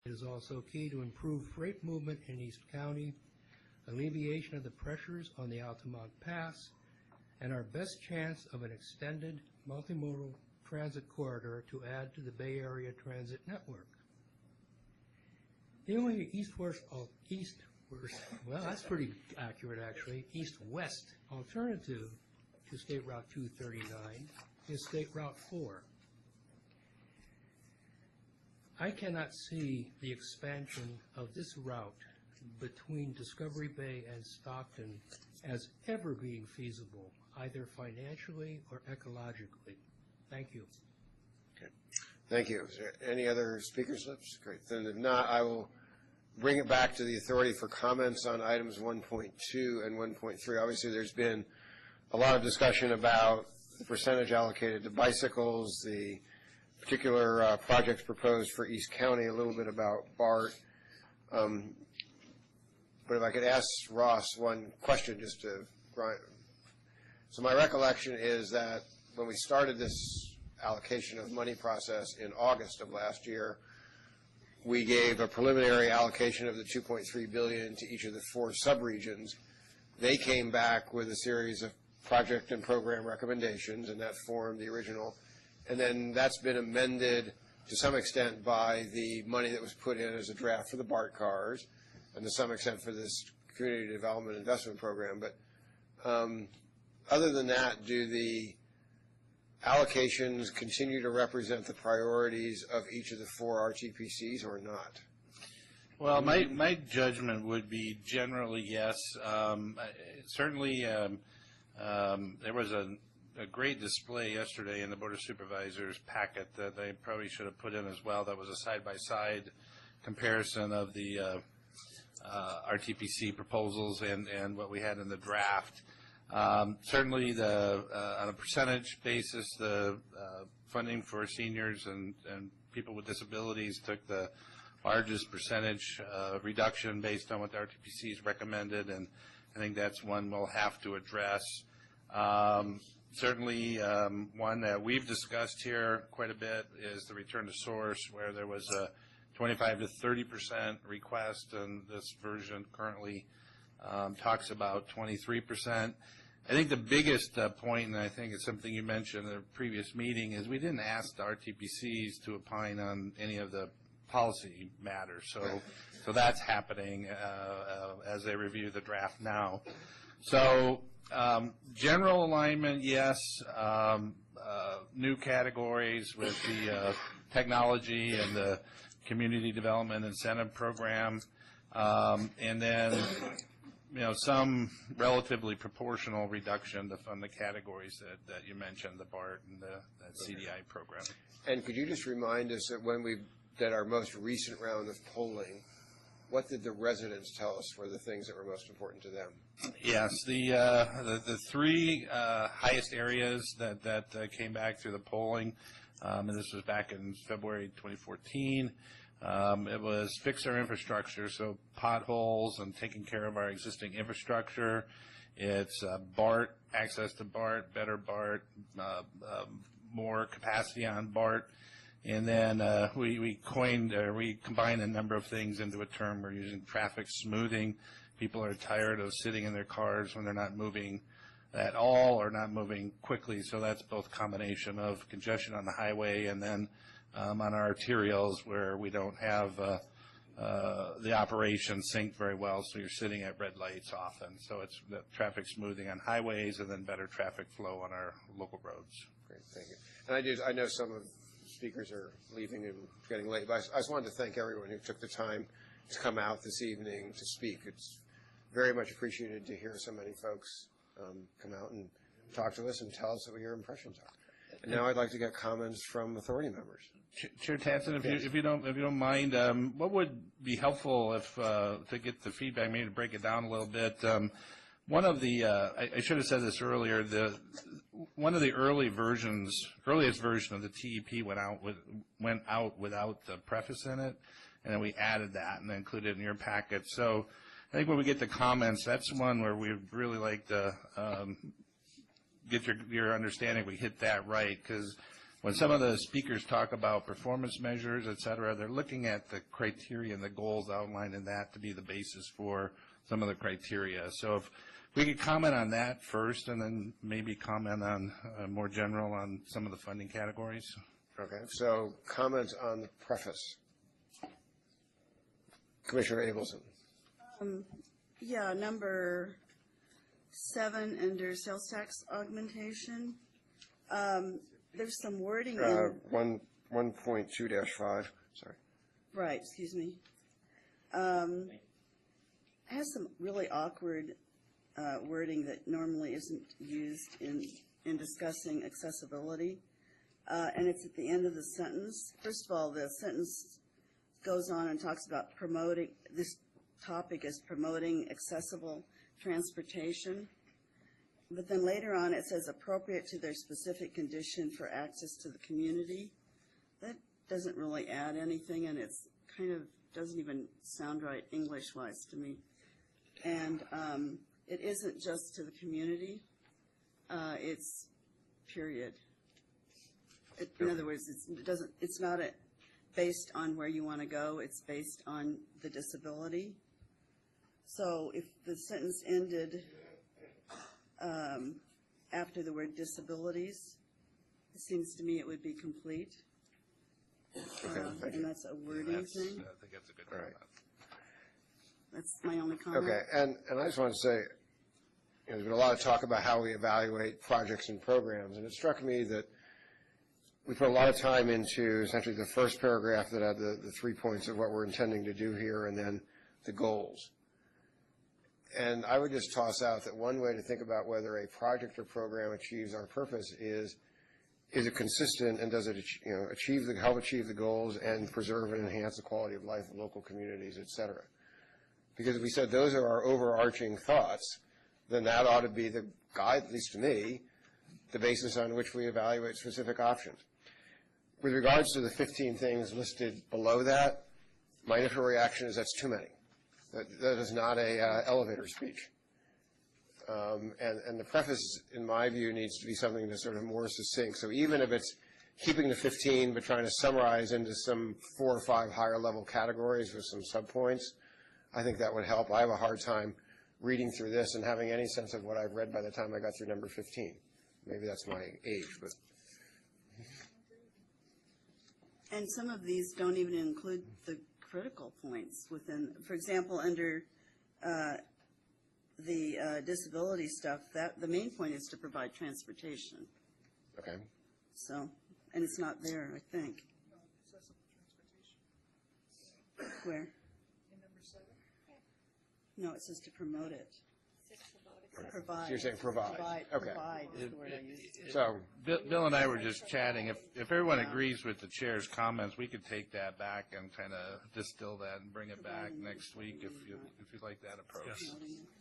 It is also key to improve freight movement in East County, alleviation of the pressures on the Altamont Pass, and our best chance of an extended multimodal transit corridor to add to the Bay Area transit network. The only east-west, well, that's pretty accurate actually, east-west alternative to State Route 239 is State Route 4. I cannot see the expansion of this route between Discovery Bay and Stockton as ever being feasible, either financially or ecologically. Thank you. Okay. Thank you. Is there any other speaker slips? Great. Then if not, I will bring it back to the authority for comments on items 1.2 and 1.3. Obviously, there's been a lot of discussion about the percentage allocated to bicycles, the particular projects proposed for East County, a little bit about BART. But if I could ask Ross one question just to, so my recollection is that when we started this allocation of money process in August of last year, we gave a preliminary allocation of the $2.3 billion to each of the 4 subregions. They came back with a series of project and program recommendations, and that formed the original. And then that's been amended to some extent by the money that was put in as a draft for the BART cars, and to some extent for this Community Development Investment Program. But other than that, do the allocations continue to represent the priorities of each of the 4 RTPCs or not? Well, my judgment would be generally yes. Certainly, there was a great display yesterday in the Board of Supervisors packet that they probably should have put in as well. That was a side-by-side comparison of the RTPC proposals and what we had in the draft. Certainly, on a percentage basis, the funding for seniors and people with disabilities took the largest percentage reduction based on what the RTPCs recommended, and I think that's one we'll have to address. Certainly, one that we've discussed here quite a bit is the return to source, where there was a 25 to 30% request, and this version currently talks about 23%. I think the biggest point, and I think it's something you mentioned in a previous meeting, is we didn't ask the RTPCs to opine on any of the policy matters. So that's happening as they review the draft now. So general alignment, yes. New categories with the technology and the Community Development Incentive Program, and then some relatively proportional reduction to fund the categories that you mentioned, the BART and that CDI program. And could you just remind us that when we did our most recent round of polling, what did the residents tell us were the things that were most important to them? Yes, the 3 highest areas that came back through the polling, and this was back in February 2014, it was fix our infrastructure, so potholes and taking care of our existing infrastructure. It's BART, access to BART, better BART, more capacity on BART. And then we combined a number of things into a term. We're using traffic smoothing. People are tired of sitting in their cars when they're not moving at all or not moving quickly. So that's both combination of congestion on the highway and then on our arterials where we don't have the operation synced very well. So you're sitting at red lights often. So it's the traffic smoothing on highways and then better traffic flow on our local roads. Great, thank you. And I know some of speakers are leaving and getting late, but I just wanted to thank everyone who took the time to come out this evening to speak. It's very much appreciated to hear so many folks come out and talk to us and tell us what your impressions are. And now I'd like to get comments from authority members. Chair Tatson, if you don't mind, what would be helpful if to get the feedback, maybe to break it down a little bit. One of the I should have said this earlier. One of the earliest version of the TEP went out without the preface in it, and then we added that and then included it in your packet. So I think when we get to comments, that's one where we'd really like to get your understanding we hit that right, because when some of the speakers talk about performance measures, et cetera, they're looking at the criteria and the goals outlined in that to be the basis for some of the criteria. So if we could comment on that first and then maybe comment on more general on some of the funding categories. Okay, so comments on the preface. Commissioner Abelson. Yeah, number 7 under sales tax augmentation. There's some wording in. 1.2-5, sorry. Right, excuse me. It has some really awkward wording that normally isn't used in discussing accessibility. And it's at the end of the sentence. First of all, the sentence goes on and talks about promoting, this topic is promoting accessible transportation. But then later on it says appropriate to their specific condition for access to the community. That doesn't really add anything, and it's kind of doesn't even sound right English-wise to me. And it isn't just to the community. It's period. In other words, it's not based on where you want to go. It's based on the disability. So if the sentence ended after the word disabilities, it seems to me it would be complete. And that's a wording thing. I think that's a good comment. That's my only comment. Okay, and I just want to say, there's been a lot of talk about how we evaluate projects and programs, and it struck me that we put a lot of time into essentially the first paragraph that had the 3 points of what we're intending to do here, and then the goals. And I would just toss out that one way to think about whether a project or program achieves our purpose is it consistent, and does it help achieve the goals and preserve and enhance the quality of life of local communities, et cetera. Because if we said those are our overarching thoughts, then that ought to be the guide, at least to me, the basis on which we evaluate specific options. With regards to the 15 things listed below that, my initial reaction is that's too many. That is not a elevator speech. And the preface, in my view, needs to be something that's sort of more succinct. So even if it's keeping the 15 but trying to summarize into some 4 or 5 higher level categories with some subpoints, I think that would help. I have a hard time reading through this and having any sense of what I've read by the time I got through number 15. Maybe that's my age, but. And some of these don't even include the critical points within, for example, under the disability stuff, that the main point is to provide transportation. Okay. So, and it's not there, I think. Where? In number 7? No, it says to promote it. Provide. So you're saying provide. Okay. Provide is the word I used. So Bill and I were just chatting. If everyone agrees with the chair's comments, we could take that back and kind of distill that and bring it back next week if you'd like that approach.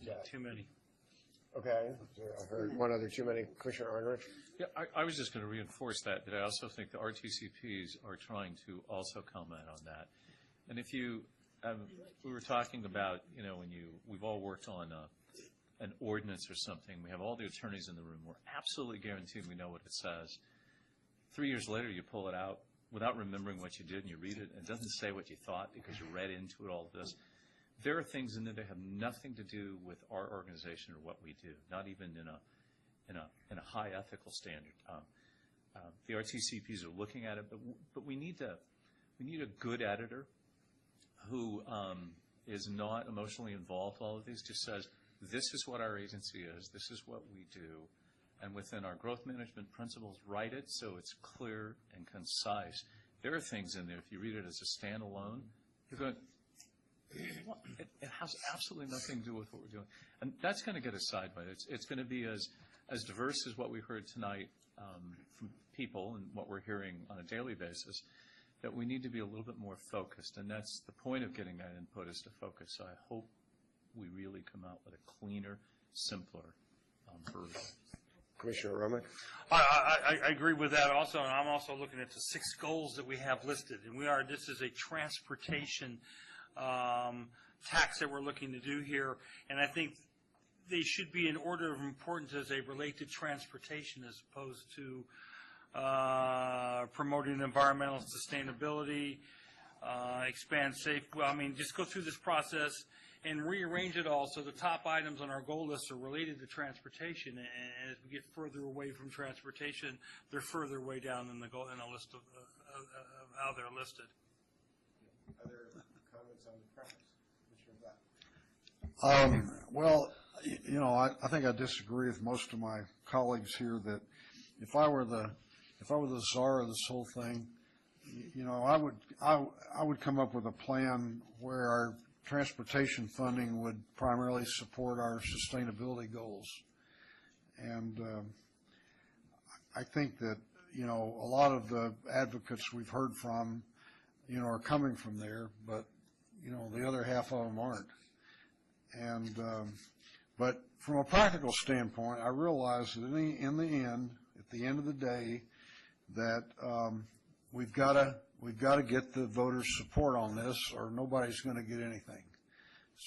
Yes. Too many. okay. I heard one other too many. Commissioner Arnerich. Yeah, I was just going to reinforce that I also think the RTCPs are trying to also comment on that. And if you, we were talking about, we've all worked on an ordinance or something. We have all the attorneys in the room. We're absolutely guaranteed we know what it says. 3 years later, you pull it out without remembering what you did, and you read it, and it doesn't say what you thought because you read into it, all of this. There are things in there that have nothing to do with our organization or what we do, not even in a high ethical standard. The RTCPs are looking at it, but we need a good editor who is not emotionally involved in all of these, just says, this is what our agency is, this is what we do, and within our growth management principles, write it so it's clear and concise. There are things in there, if you read it as a standalone, you're going, what? It has absolutely nothing to do with what we're doing. And that's going to get us sideways. It's going to be as diverse as what we heard tonight from people and what we're hearing on a daily basis, that we need to be a little bit more focused. And that's the point of getting that input, is to focus. So I hope we really come out with a cleaner, simpler version. Commissioner Romick. I agree with that also, and I'm also looking at the 6 goals that we have listed. And this is a transportation tax that we're looking to do here, and I think they should be in order of importance as they relate to transportation as opposed to promoting environmental sustainability, expand safe, well, I mean, just go through this process and rearrange it all so the top items on our goal list are related to transportation. And as we get further away from transportation, they're further way down in the goal, in a list of how they're listed. Other comments on the premise? Commissioner Black? Well, you know, I think I disagree with most of my colleagues here that if I were the czar of this whole thing, you know, I would come up with a plan where our transportation funding would primarily support our sustainability goals. And I think that, you know, a lot of the advocates we've heard from, you know, are coming from there, but, you know, the other half of them aren't. And but from a practical standpoint, I realize that in the end, at the end of the day, that we've got to get the voters' support on this, or nobody's going to get anything.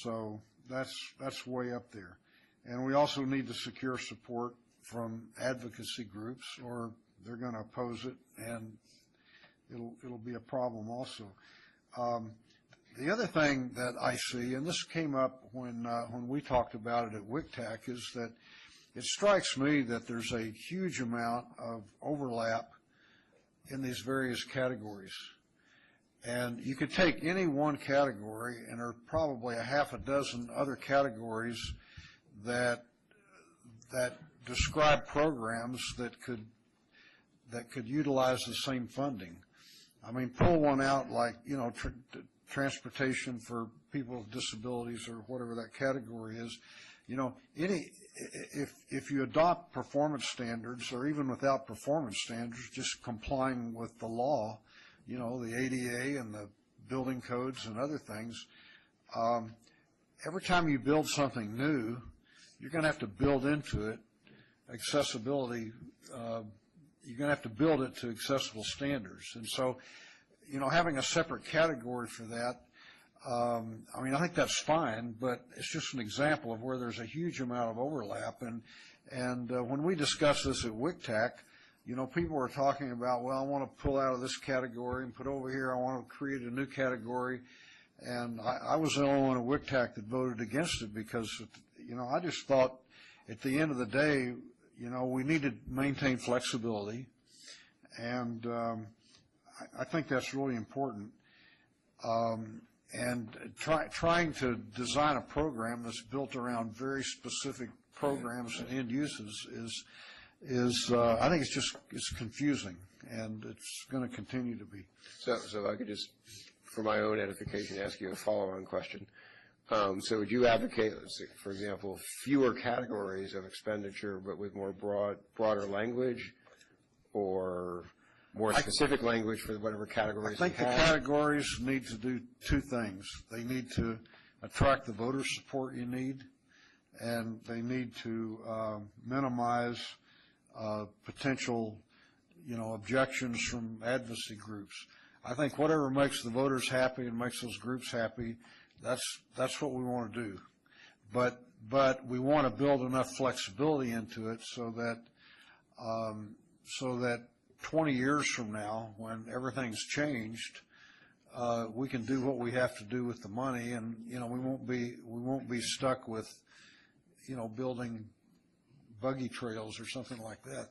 So that's way up there. And we also need to secure support from advocacy groups, or they're going to oppose it, and it'll be a problem also. The other thing that I see, and this came up when we talked about it at WICTAC, is that it strikes me that there's a huge amount of overlap in these various categories. And you could take any one category, and there are probably a half a dozen other categories that describe programs that could utilize the same funding. I mean, pull one out like, you know, transportation for people with disabilities or whatever that category is. You know, if you adopt performance standards, or even without performance standards, just complying with the law, you know, the ADA and the building codes and other things, every time you build something new, you're going to have to build into it accessibility. You're going to have to build it to accessible standards. And so, you know, having a separate category for that, I mean, I think that's fine, but it's just an example of where there's a huge amount of overlap. And when we discussed this at WICTAC, you know, people were talking about, well, I want to pull out of this category and put over here, I want to create a new category. And I was the only one at WICTAC that voted against it because, you know, I just thought at the end of the day, you know, we need to maintain flexibility. And I think that's really important. And trying to design a program that's built around very specific programs and end uses is I think it's confusing, and it's going to continue to be. So I could just, for my own edification, ask you a follow-on question. So would you advocate, for example, fewer categories of expenditure but with more broader language, or more specific language for whatever categories I think the categories need to do two things. They need to attract the voter support you need, and they need to minimize potential, you know, objections from advocacy groups. I think whatever makes the voters happy and makes those groups happy, that's what we want to do. But we want to build enough flexibility into it so that 20 years from now, when everything's changed, we can do what we have to do with the money, and you know, we won't be stuck with, you know, building buggy trails or something like that.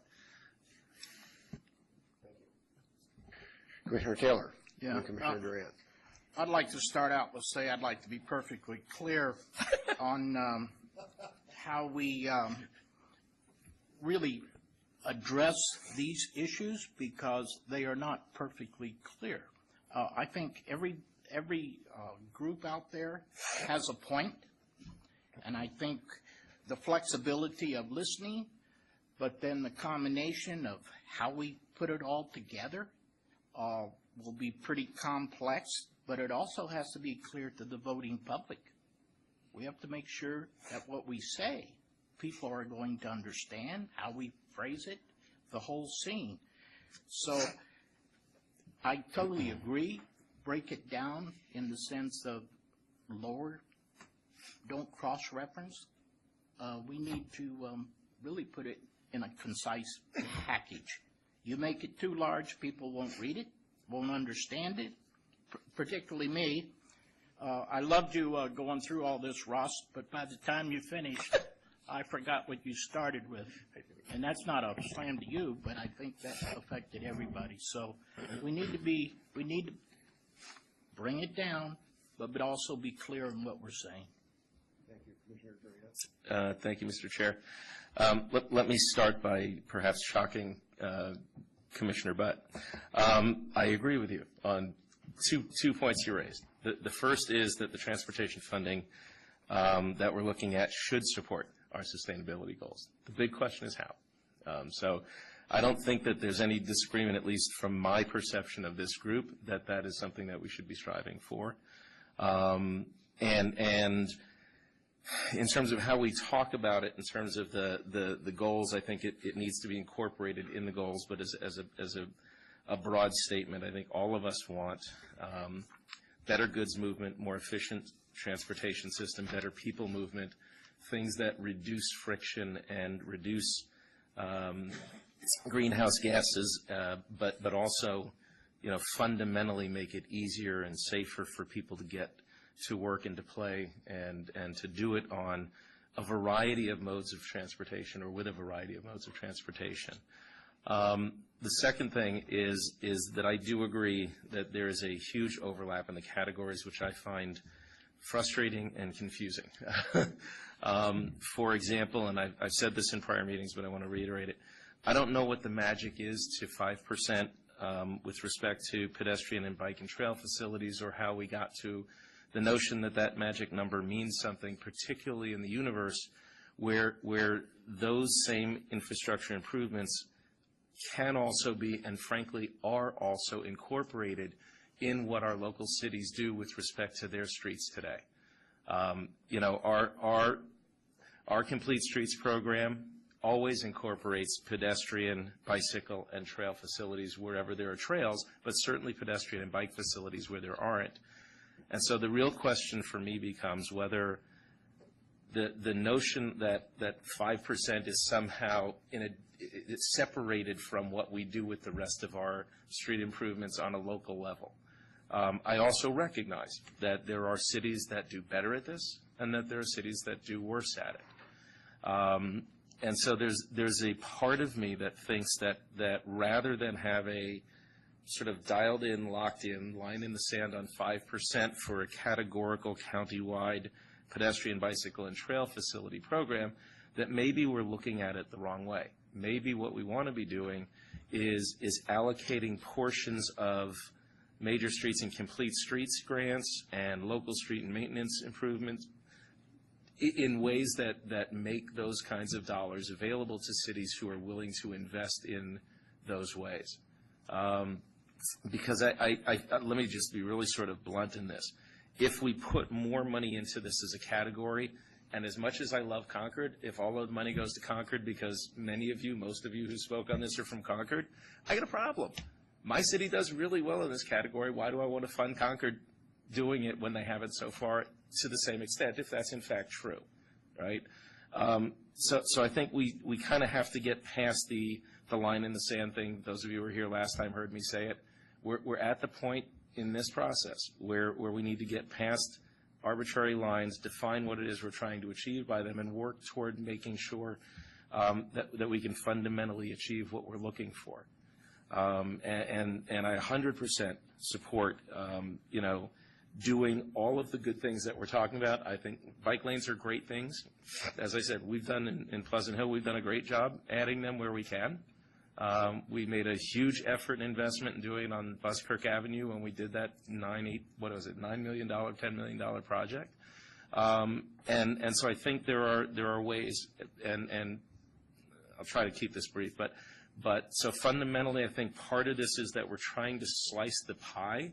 Commissioner Taylor. Yeah. And Commissioner Durant. I'd like to start out with say I'd like to be perfectly clear on how we really address these issues, because they are not perfectly clear. I think every group out there has a point, and I think the flexibility of listening, but then the combination of how we put it all together will be pretty complex, but it also has to be clear to the voting public. We have to make sure that what we say, people are going to understand, how we phrase it, the whole scene. So I totally agree. Break it down in the sense of lower, don't cross-reference. We need to really put it in a concise package. You make it too large, people won't read it, won't understand it, particularly me. I loved you going through all this, Ross, but by the time you finished, I forgot what you started with. And that's not a slam to you, but I think that affected everybody. So we need to bring it down, but also be clear in what we're saying. Thank you, Commissioner Turner. Thank you, Mr. Chair. Let me start by perhaps shocking Commissioner Butt. I agree with you on two points you raised. The first is that the transportation funding that we're looking at should support our sustainability goals. The big question is how. So I don't think that there's any disagreement, at least from my perception of this group, that that is something that we should be striving for. And in terms of how we talk about it, in terms of the goals, I think it needs to be incorporated in the goals, but as a broad statement, I think all of us want better goods movement, more efficient transportation system, better people movement, things that reduce friction and reduce greenhouse gases, but also, fundamentally make it easier and safer for people to get to work and to play and to do it on a variety of modes of transportation or with a variety of modes of transportation. The second thing is that I do agree that there is a huge overlap in the categories, which I find frustrating and confusing. For example, and I've said this in prior meetings, but I want to reiterate it, I don't know what the magic is to 5% with respect to pedestrian and bike and trail facilities, or how we got to the notion that that magic number means something, particularly in the universe where those same infrastructure improvements can also be, and frankly are also, incorporated in what our local cities do with respect to their streets today. Our Complete Streets program always incorporates pedestrian, bicycle, and trail facilities wherever there are trails, but certainly pedestrian and bike facilities where there aren't. And so the real question for me becomes whether the notion that 5% is somehow it's separated from what we do with the rest of our street improvements on a local level. I also recognize that there are cities that do better at this and that there are cities that do worse at it. And so there's a part of me that thinks that rather than have a sort of dialed in, locked in, line in the sand on 5% for a categorical countywide pedestrian, bicycle, and trail facility program, that maybe we're looking at it the wrong way. Maybe what we want to be doing is allocating portions of major streets and complete streets grants and local street and maintenance improvements in ways that make those kinds of dollars available to cities who are willing to invest in those ways. Because let me just be really sort of blunt in this. If we put more money into this as a category, and as much as I love Concord, if all of the money goes to Concord, because many of you, most of you who spoke on this are from Concord, I got a problem. My city does really well in this category. Why do I want to fund Concord doing it when they haven't so far to the same extent, if that's in fact true, right? So I think we kind of have to get past the line in the sand thing. Those of you who were here last time heard me say it. We're at the point in this process where we need to get past arbitrary lines, define what it is we're trying to achieve by them, and work toward making sure that we can fundamentally achieve what we're looking for. And I 100% support, doing all of the good things that we're talking about. I think bike lanes are great things. As I said, we've done in Pleasant Hill, we've done a great job adding them where we can. We made a huge effort and investment in doing it on Buskirk Avenue when we did that $9 million, $10 million project. And so I think there are ways, and I'll try to keep this brief, but so fundamentally I think part of this is that we're trying to slice the pie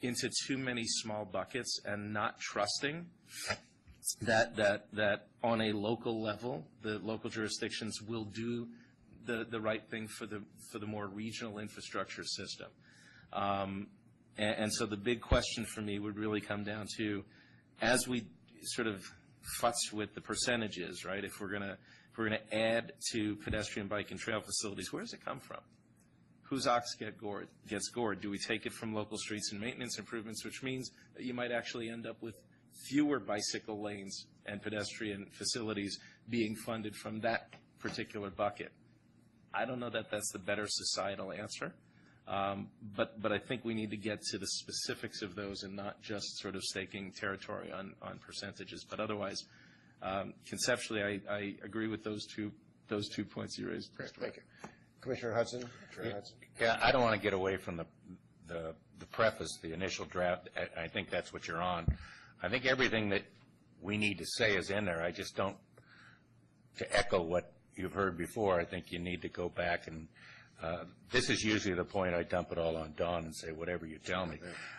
into too many small buckets and not trusting that on a local level, the local jurisdictions will do the right thing for the more regional infrastructure system. And so the big question for me would really come down to, as we sort of futz with the percentages, right? If we're gonna add to pedestrian, bike, and trail facilities, where does it come from? whose ox gets gored? Do we take it from local streets and maintenance improvements, which means that you might actually end up with fewer bicycle lanes and pedestrian facilities being funded from that particular bucket? I don't know that that's the better societal answer, but I think we need to get to the specifics of those and not just sort of staking territory on percentages. But otherwise, conceptually, I agree with those two points you raised. Great, thank you. Commissioner Hudson? Yeah, I don't want to get away from the preface, the initial draft. I think that's what you're on. I think everything that we need to say is in there. I just don't, to echo what you've heard before, I think you need to go back and, this is usually the point I dump it all on Don and say, whatever you tell me.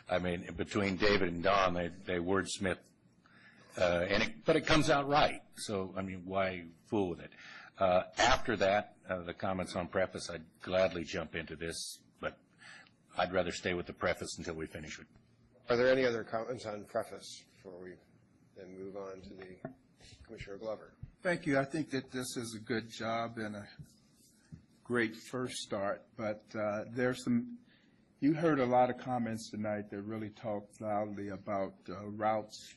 I mean, between David and Don, they wordsmith, but it comes out right. So, I mean, why fool with it? After that, the comments on preface, I'd gladly jump into this, but I'd rather stay with the preface until we finish it. Are there any other comments on preface before we then move on to the Commissioner Glover? Thank you. I think that this is a good job and a great first start, but there's some, you heard a lot of comments tonight that really talked loudly about routes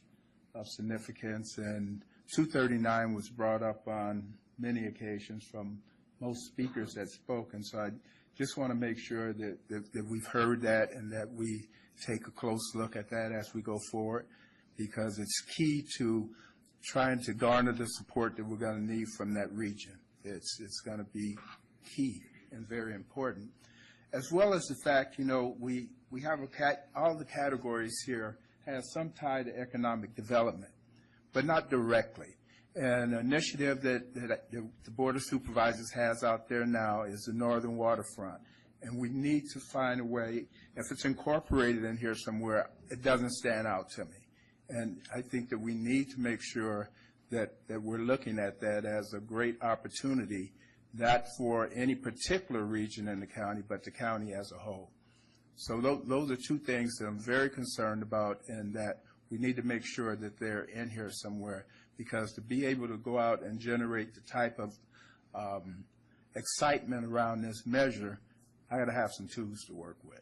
of significance, and 239 was brought up on many occasions from most speakers that spoke, and so I just want to make sure that we've heard that and that we take a close look at that as we go forward, because it's key to trying to garner the support that we're going to need from that region. It's going to be key and very important, as well as the fact, you know, we have all the categories here has some tie to economic development, but not directly. An initiative that the Board of Supervisors has out there now is the Northern Waterfront, and we need to find a way, if it's incorporated in here somewhere, it doesn't stand out to me. And I think that we need to make sure that we're looking at that as a great opportunity, not for any particular region in the county, but the county as a whole. So those are two things that I'm very concerned about, and that we need to make sure that they're in here somewhere, because to be able to go out and generate the type of excitement around this measure, I got to have some tools to work with.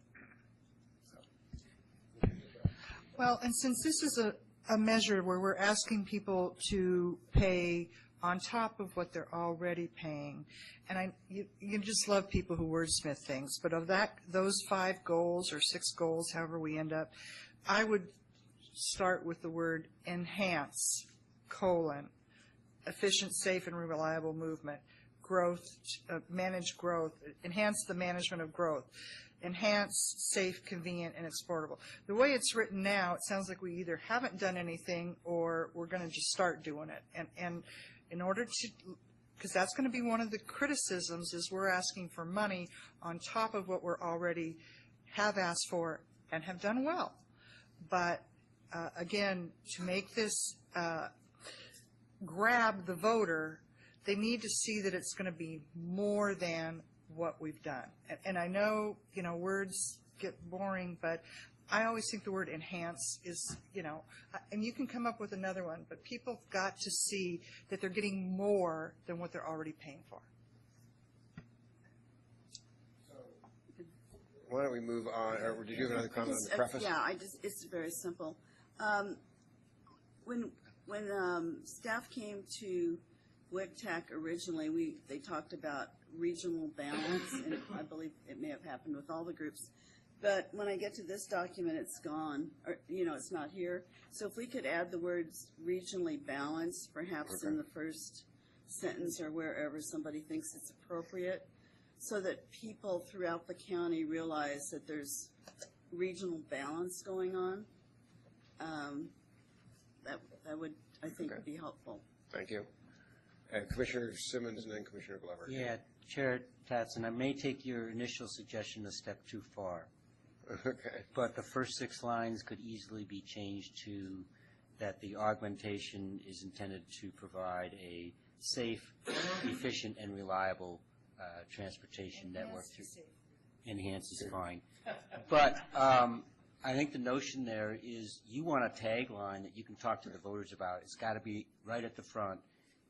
Well, and since this is a measure where we're asking people to pay on top of what they're already paying, and you just love people who wordsmith things, but of those 5 goals or 6 goals, however we end up, I would start with the word enhance, efficient, safe, and reliable movement, growth, manage growth, enhance the management of growth, enhance, safe, convenient, and exportable. The way it's written now, it sounds like we either haven't done anything or we're going to just start doing it. And in order to, because that's going to be one of the criticisms, is we're asking for money on top of what we're already have asked for and have done well. But again, to make this grab the voter, they need to see that it's going to be more than what we've done. And I know, you know, words get boring, but I always think the word enhance is, you know, and you can come up with another one, but people have got to see that they're getting more than what they're already paying for. Why don't we move on, or did you have another comment on the preface? Yeah, it's very simple. When staff came to WICTAC originally, they talked about regional balance, and I believe it may have happened with all the groups. But when I get to this document, it's gone, or, you know, it's not here. So if we could add the words regionally balanced, perhaps in the first sentence or wherever somebody thinks it's appropriate, so that people throughout the county realize that there's regional balance going on, that would, I think, be helpful. Thank you. And Commissioner Simmons and then Commissioner Glover. Yeah, Chair Tatson, I may take your initial suggestion a step too far. Okay. But the first 6 lines could easily be changed to that the augmentation is intended to provide a safe, efficient, and reliable transportation network. Enhance is fine. But I think the notion there is you want a tagline that you can talk to the voters about. It's got to be right at the front.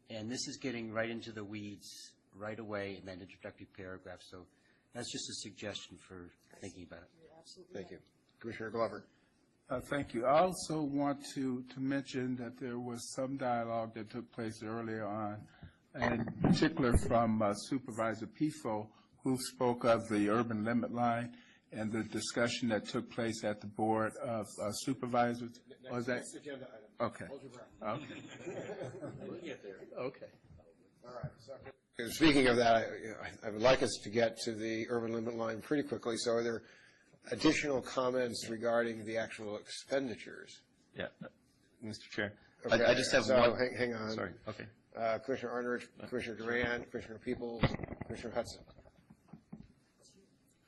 And this is getting right into the weeds right away in that introductory paragraph. So That's just a suggestion for thinking about it. Thank you. Commissioner Glover. Thank you. I also want to mention that there was some dialogue that took place earlier on, and in particular from Supervisor Pifo, who spoke of the urban limit line and the discussion that took place at the Board of Supervisors. Was that? Next agenda item. Okay. Hold your breath. Okay. We'll get there. Okay. All right. So, speaking of that, I would like us to get to the urban limit line pretty quickly. So are there additional comments regarding the actual expenditures? Yeah, Mr. Chair. Okay, I just have so one. Hang on. Sorry, okay. Commissioner Arnridge, Commissioner Durant, Commissioner Peoples, Commissioner Hudson.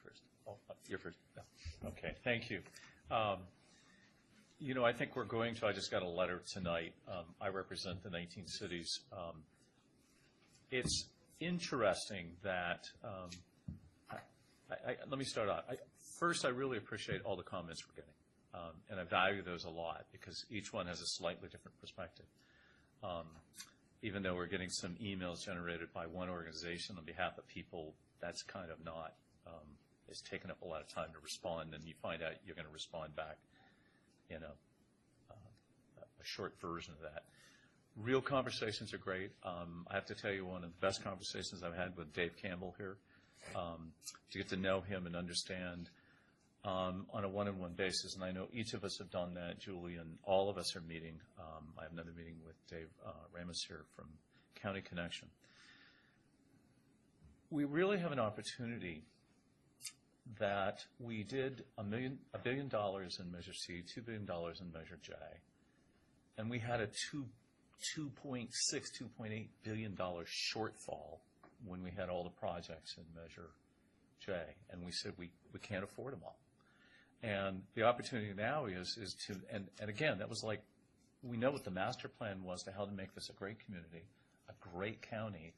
First. Oh, you're first. No. Okay, thank you. I think we're going to, I just got a letter tonight. I represent the 19 cities. It's interesting that, let me start out. First, I really appreciate all the comments we're getting, and I value those a lot because each one has a slightly different perspective. Even though we're getting some emails generated by one organization on behalf of people, that's kind of not, it's taken up a lot of time to respond, and you find out you're going to respond back in a short version of that. Real conversations are great. I have to tell you, one of the best conversations I've had with Dave Campbell here, to get to know him and understand on a one-on-one basis, and I know each of us have done that. Julie and all of us are meeting. I have another meeting with Dave Ramos here from County Connection. We really have an opportunity that we did $1 billion in Measure C, $2 billion in Measure J, and we had a $2.6, $2.8 billion shortfall when we had all the projects in Measure J, and we said we can't afford them all. And the opportunity now is to, and again, that was like, we know what the master plan was to how to make this a great community, a great county,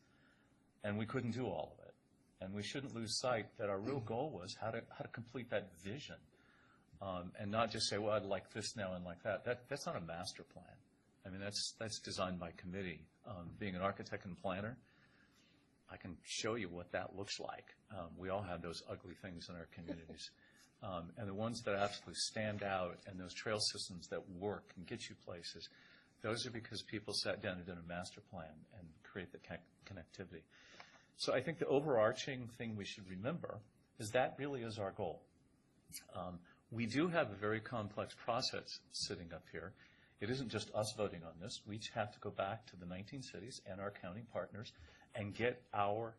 and we couldn't do all of it. And we shouldn't lose sight that our real goal was how to complete that vision, and not just say, well, I'd like this now and like that. That's not a master plan. I mean, that's designed by committee. Being an architect and planner, I can show you what that looks like. We all have those ugly things in our communities. And the ones that absolutely stand out and those trail systems that work and get you places, those are because people sat down and did a master plan and create the connectivity. So I think the overarching thing we should remember is that really is our goal. We do have a very complex process sitting up here. It isn't just us voting on this. We each have to go back to the 19 cities and our county partners and get our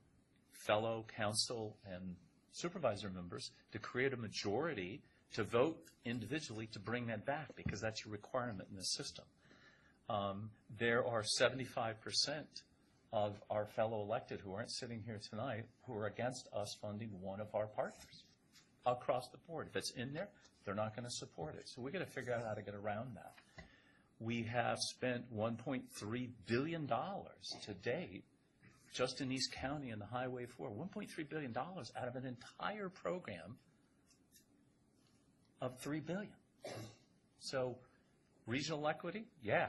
fellow council and supervisor members to create a majority to vote individually to bring that back, because that's your requirement in the system. There are 75% of our fellow elected who aren't sitting here tonight who are against us funding one of our partners across the board. If it's in there, they're not going to support it. So we've got to figure out how to get around that. We have spent $1.3 billion to date just in East County and the Highway 4, $1.3 billion out of an entire program of $3 billion. So regional equity, yeah,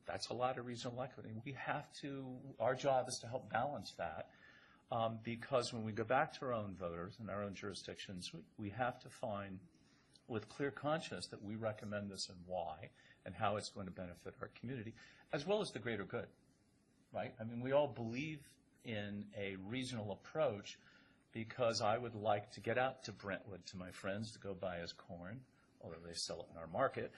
that's a lot of regional equity. We have to, our job is to help balance that, because when we go back to our own voters and our own jurisdictions, we have to find with clear conscience that we recommend this and why and how it's going to benefit our community, as well as the greater good, right? I mean, we all believe in a regional approach, because I would like to get out to Brentwood to my friends to go buy us corn, although they sell it in our market,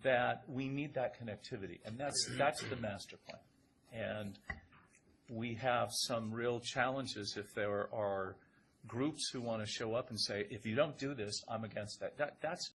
that we need that connectivity. And that's the master plan. And we have some real challenges if there are groups who want to show up and say, if you don't do this, I'm against that. That's